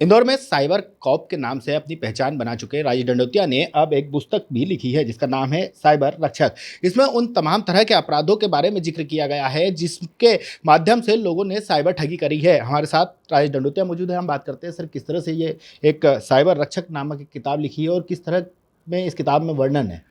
इंदौर में cyber cop के नाम से अपनी पहचान बना चुके राजेश दंडोतिया ने अब एक पुस्तक भी लिखी है जिसका नाम है साइबर रक्षक। इसमें उन तमाम तरह के अपराधों के बारे में जिक्र किया गया है जिसके माध्यम से लोगों ने साइबर ठगी करी है। हमारे साथ राजेश दंडोतिया मौजूद है, हम बात करते हैं सर किस तरह से ये एक साइबर रक्षक नामक एक किताब लिखी है और किस तरह में इस किताब में वर्णन है।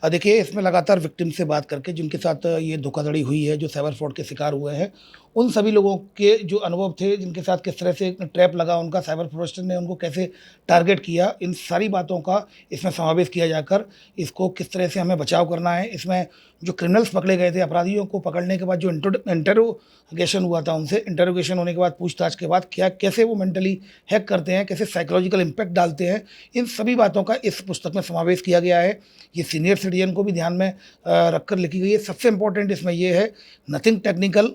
देखिए, इसमें लगातार विक्टिम से बात करके जिनके साथ ये धोखाधड़ी हुई है, जो साइबर फ्रॉड के शिकार हुए हैं, उन सभी लोगों के जो अनुभव थे, जिनके साथ किस तरह से ट्रैप लगा उनका, साइबर फ्रॉडस्टर ने उनको कैसे टारगेट किया, इन सारी बातों का इसमें समावेश किया जाकर इसको किस तरह से हमें बचाव करना है। इसमें जो क्रिमिनल्स पकड़े गए थे, अपराधियों को पकड़ने के बाद जो इंटरोगेशन हुआ था उनसे, इंटरोगेशन होने के बाद पूछताछ के बाद क्या कैसे वो मेंटली हैक करते हैं, कैसे साइकोलॉजिकल इम्पैक्ट डालते हैं, इन सभी बातों का इस पुस्तक में समावेश किया गया है। ये सीनियर सिटीजन को भी ध्यान में रखकर लिखी गई है। सबसे इम्पोर्टेंट इसमें ये है, nothing technical,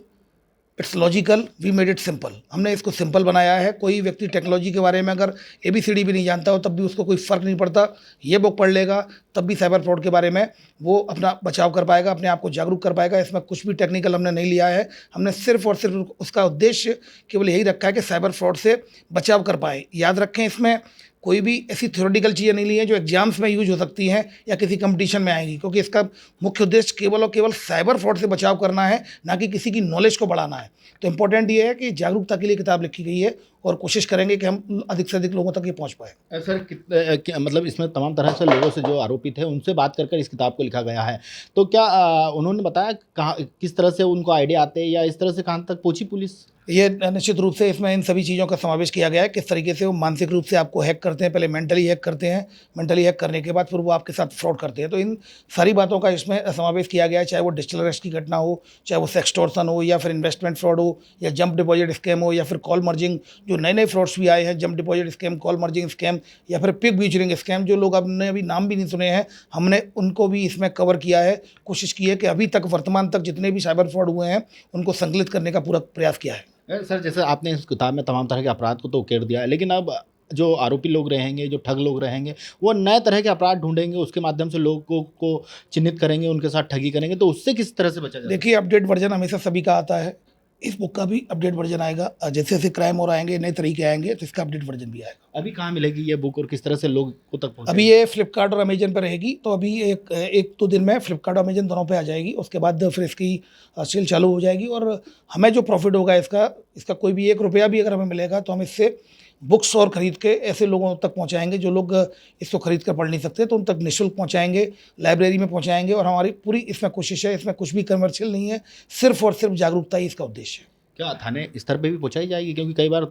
it's logical, we made it simple. हमने इसको सिंपल बनाया है। कोई व्यक्ति टेक्नोलॉजी के बारे में अगर ABCD भी नहीं जानता हो तब भी उसको कोई फ़र्क नहीं पड़ता, ये बुक पढ़ लेगा तब भी साइबर फ्रॉड के बारे में वो अपना बचाव कर पाएगा, अपने आप को जागरूक कर पाएगा। इसमें कुछ भी टेक्निकल हमने नहीं लिया है। हमने सिर्फ और सिर्फ उसका उद्देश्य केवल यही रखा है कि साइबर फ्रॉड से बचाव कर पाए। याद रखें, इसमें कोई भी ऐसी थ्योरेटिकल चीज़ें नहीं ली हैं जो एग्जाम्स में यूज हो सकती हैं या किसी कंपटीशन में आएंगी, क्योंकि इसका मुख्य उद्देश्य केवल और केवल साइबर फ्रॉड से बचाव करना है, ना कि किसी की नॉलेज को बढ़ाना है। तो इम्पोर्टेंट ये है कि जागरूकता के लिए किताब लिखी गई है और कोशिश करेंगे कि हम अधिक से अधिक लोगों तक ये पहुंच पाए। सर मतलब इसमें तमाम तरह से लोगों से जो आरोपित है उनसे बात कर इस किताब को लिखा गया है। तो क्या उन्होंने बताया कहाँ किस तरह से उनको आइडिया आते हैं या इस तरह से कहाँ तक पहुंची पुलिस? ये निश्चित रूप से इसमें इन सभी चीज़ों का समावेश किया गया है, किस तरीके से वो मानसिक रूप से आपको हैक करते हैं। पहले मेंटली हैक करते हैं, मेंटली हैक करने के बाद फिर वो आपके साथ फ्रॉड करते हैं। तो इन सारी बातों का इसमें समावेश किया गया है, चाहे वो डिजिटल अरेस्ट की घटना हो, चाहे वो सेक्सटॉर्शन हो, या फिर इन्वेस्टमेंट फ्रॉड हो, या जंप डिपॉजिट स्कैम हो, या फिर कॉल मर्जिंग, जो नए नए फ्रॉड्स भी आए हैं, jump deposit scam, call merging scam, या फिर पिग व्यूचरिंग स्कैम, जो लोग आपने अभी नाम भी नहीं सुने हैं, हमने उनको भी इसमें कवर किया है। कोशिश की है कि अभी तक वर्तमान तक जितने भी साइबर फ्रॉड हुए हैं उनको संकलित करने का पूरा प्रयास किया है। सर जैसे आपने इस किताब में तमाम तरह के अपराध को तो उकेर दिया है, लेकिन अब जो आरोपी लोग रहेंगे, जो ठग लोग रहेंगे, वो नए तरह के अपराध ढूंढेंगे, उसके माध्यम से लोगों को चिन्हित करेंगे, उनके साथ ठगी करेंगे, तो उससे किस तरह से बचा जाए? देखिए, अपडेट वर्जन हमेशा सभी का आता है। इस बुक का भी अपडेट वर्जन आएगा। जैसे जैसे क्राइम और आएंगे, नए तरीके आएंगे, तो इसका अपडेट वर्जन भी आएगा। अभी कहाँ मिलेगी ये बुक और किस तरह से लोगों तक अभी पहुँचेगी? ये फ्लिपकार्ट और अमेजन पर रहेगी। तो अभी एक दो दिन में फ्लिपकार्ट और अमेजन दोनों पे आ जाएगी। उसके बाद फिर इसकी सेल चालू हो जाएगी और हमें जो प्रॉफिट होगा इसका इसका कोई भी ₹1 भी अगर हमें मिलेगा तो हम इससे बुक्स और ख़रीद के ऐसे लोगों तक पहुंचाएंगे जो लोग इसको ख़रीद कर पढ़ नहीं सकते, तो उन तक निःशुल्क पहुंचाएंगे, लाइब्रेरी में पहुंचाएंगे। और हमारी पूरी इसमें कोशिश है, इसमें कुछ भी कमर्शियल नहीं है, सिर्फ और सिर्फ जागरूकता ही इसका उद्देश्य है। क्या थाने स्तर पे भी पहुँचाई जाएगी? क्योंकि कई बार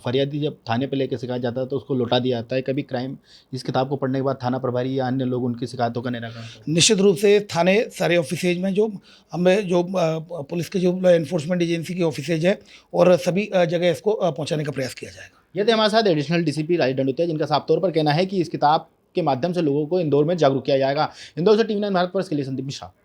फरियादी जब थाने पे लेके शिकायत जाता है तो उसको लौटा दिया जाता है। कभी क्राइम इस किताब को पढ़ने के बाद थाना प्रभारी या अन्य लोग उनकी शिकायतों का निराकरण करते हैं? निश्चित रूप से थाने सारे ऑफिसेज में जो हमें जो पुलिस के जो एनफोर्समेंट एजेंसी के ऑफिसेज हैं और सभी जगह इसको पहुंचाने का प्रयास किया जाएगा। ये थे हमारे साथ एडिशनल DCP राजेश दंडोतिया, जिनका साफ तौर पर कहना है कि इस किताब के माध्यम से लोगों को इंदौर में जागरूक किया जाएगा। इंदौर से TV9 भारत पर इसके लिए संदीप मिश्रा।